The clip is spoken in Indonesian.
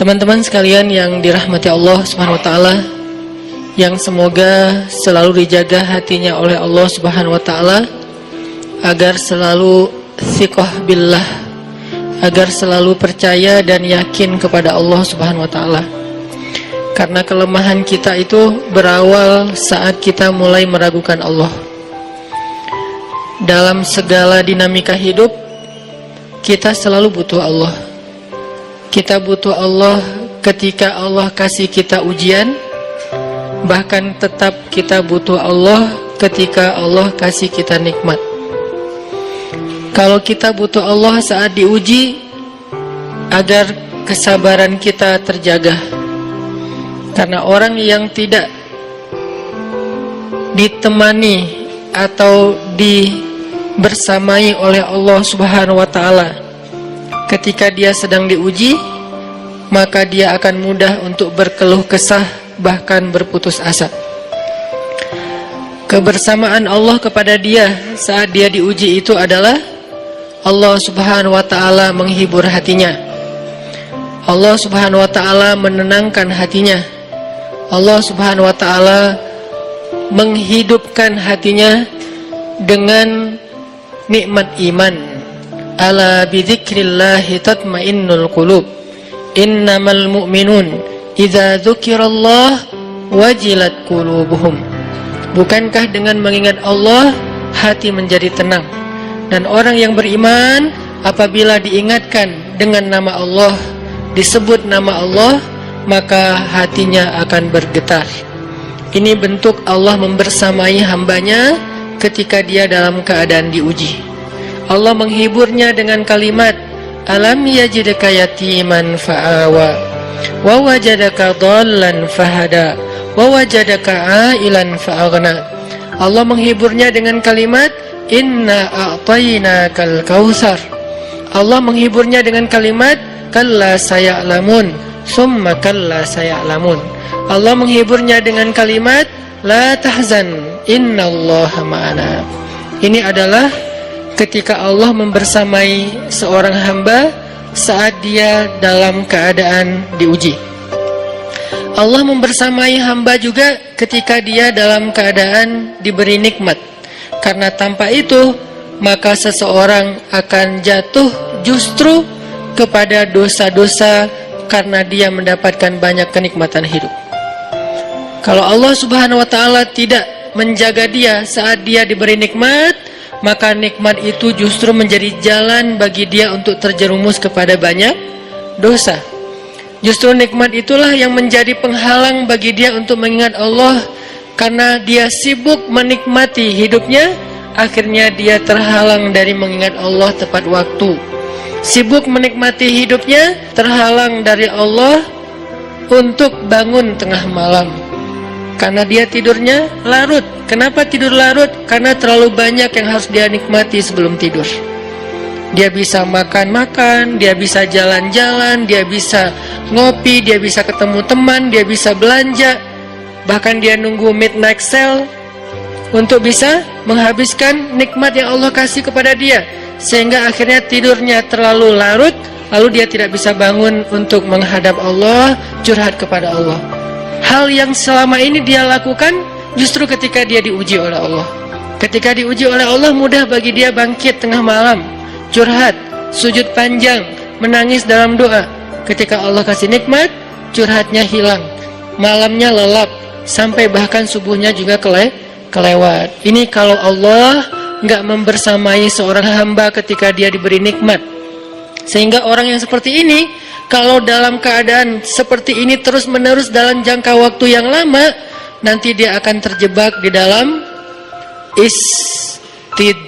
Teman-teman sekalian yang dirahmati Allah Subhanahu wa taala, yang semoga selalu dijaga hatinya oleh Allah Subhanahu wa taala agar selalu thiqah billah, agar selalu percaya dan yakin kepada Allah Subhanahu wa taala. Karena kelemahan kita itu berawal saat kita mulai meragukan Allah. Dalam segala dinamika hidup, kita selalu butuh Allah. Kita butuh Allah ketika Allah kasih kita ujian, bahkan tetap kita butuh Allah ketika Allah kasih kita nikmat. Kalau kita butuh Allah saat diuji, agar kesabaran kita terjaga. Karena orang yang tidak ditemani atau dibersamai oleh Allah Subhanahu wa taala ketika dia sedang diuji, maka dia akan mudah untuk berkeluh kesah, bahkan berputus asa. Kebersamaan Allah kepada dia saat dia diuji itu adalah Allah Subhanahu wa taala menghibur hatinya. Allah Subhanahu wa taala menenangkan hatinya. Allah Subhanahu wa taala menghidupkan hatinya dengan nikmat iman. Ala bidzikrillahi tatmainnul qulub. Innamal mu'minun idza dzukirallah wajilat qulubuhum. Bukankah dengan mengingat Allah hati menjadi tenang? Dan orang yang beriman apabila diingatkan dengan nama Allah, disebut nama Allah, maka hatinya akan bergetar. Ini bentuk Allah membersamai hambanya ketika dia dalam keadaan diuji. Allah menghiburnya dengan kalimat, alam yajidka yatiman fa'awa wa wajadaka dhallan fahada wa wajadaka ailan fa'aghna. Allah menghiburnya dengan kalimat, inna a'tainakal kautsar. Allah menghiburnya dengan kalimat, kalla saya'lamun summa kalla saya'lamun. Allah menghiburnya dengan kalimat, la tahzan innallaha ma'ana. Ini adalah ketika Allah membersamai seorang hamba saat dia dalam keadaan diuji. Allah membersamai hamba juga ketika dia dalam keadaan diberi nikmat. Karena tanpa itu, maka seseorang akan jatuh justru kepada dosa-dosa karena dia mendapatkan banyak kenikmatan hidup. Kalau Allah Subhanahu wa taala tidak menjaga dia saat dia diberi nikmat, maka nikmat itu justru menjadi jalan bagi dia untuk terjerumus kepada banyak dosa. Justru nikmat itulah yang menjadi penghalang bagi dia untuk mengingat Allah. Karena dia sibuk menikmati hidupnya, akhirnya dia terhalang dari mengingat Allah tepat waktu. Sibuk menikmati hidupnya, terhalang dari Allah untuk bangun tengah malam. Karena dia tidurnya larut. Kenapa tidur larut? Karena terlalu banyak yang harus dia nikmati sebelum tidur. Dia bisa makan-makan, dia bisa jalan-jalan, dia bisa ngopi, dia bisa ketemu teman, dia bisa belanja. Bahkan dia nunggu midnight sale untuk bisa menghabiskan nikmat yang Allah kasih kepada dia. Sehingga akhirnya tidurnya terlalu larut, lalu dia tidak bisa bangun untuk menghadap Allah, curhat kepada Allah. Hal yang selama ini dia lakukan justru ketika dia diuji oleh Allah. Ketika diuji oleh Allah, mudah bagi dia bangkit tengah malam, curhat, sujud panjang, menangis dalam doa. Ketika Allah kasih nikmat, curhatnya hilang, malamnya lelap, sampai bahkan subuhnya juga kelewat. Ini kalau Allah nggak membersamai seorang hamba ketika dia diberi nikmat. Sehingga orang yang seperti ini, kalau dalam keadaan seperti ini terus-menerus dalam jangka waktu yang lama, nanti dia akan terjebak di dalam istidraj.